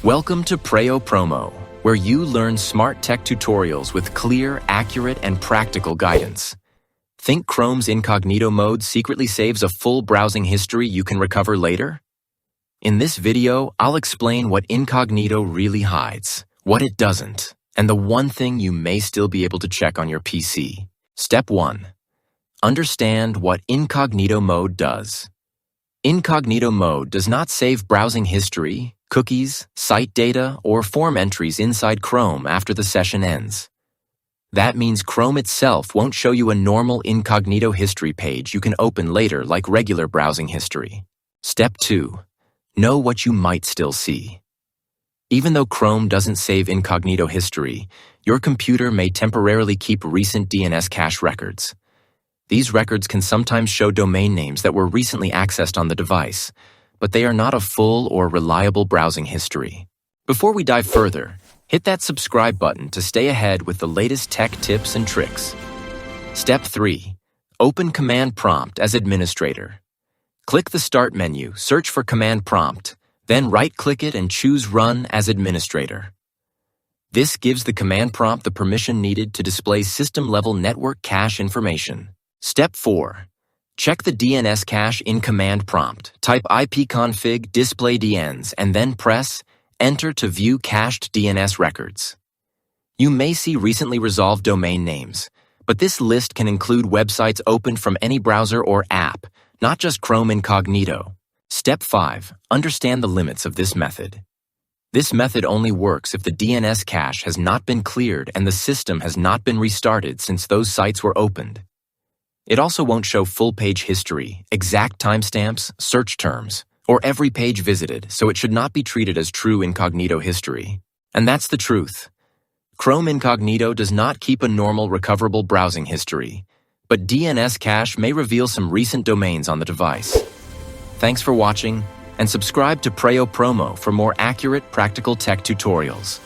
Welcome to Preyo Promo, where you learn smart tech tutorials with clear, accurate, and practical guidance. Think Chrome's Incognito Mode secretly saves a full browsing history you can recover later? In this video, I'll explain what Incognito really hides, what it doesn't, and the one thing you may still be able to check on your PC. Step 1. Understand what Incognito Mode does. Incognito Mode does not save browsing history, cookies, site data, or form entries inside Chrome after the session ends. That means Chrome itself won't show you a normal incognito history page you can open later like regular browsing history. Step 2. Know what you might still see. Even though Chrome doesn't save incognito history, your computer may temporarily keep recent DNS cache records. These records can sometimes show domain names that were recently accessed on the device, but they are not a full or reliable browsing history. Before we dive further, hit that subscribe button to stay ahead with the latest tech tips and tricks. Step 3. Open Command Prompt as administrator. Click the Start menu, search for Command Prompt, then right-click it and choose Run as administrator. This gives the command prompt the permission needed to display system-level network cache information. Step 4. Check the DNS cache in command prompt. Type ipconfig displaydns and then press Enter to view cached DNS records. You may see recently resolved domain names, but this list can include websites opened from any browser or app, not just Chrome Incognito. Step 5. Understand the limits of this method. This method only works if the DNS cache has not been cleared and the system has not been restarted since those sites were opened. It also won't show full page history, exact timestamps, search terms, or every page visited, so it should not be treated as true incognito history. And that's the truth. Chrome Incognito does not keep a normal recoverable browsing history, but DNS cache may reveal some recent domains on the device. Thanks for watching, and subscribe to Preyo Promo for more accurate, practical tech tutorials.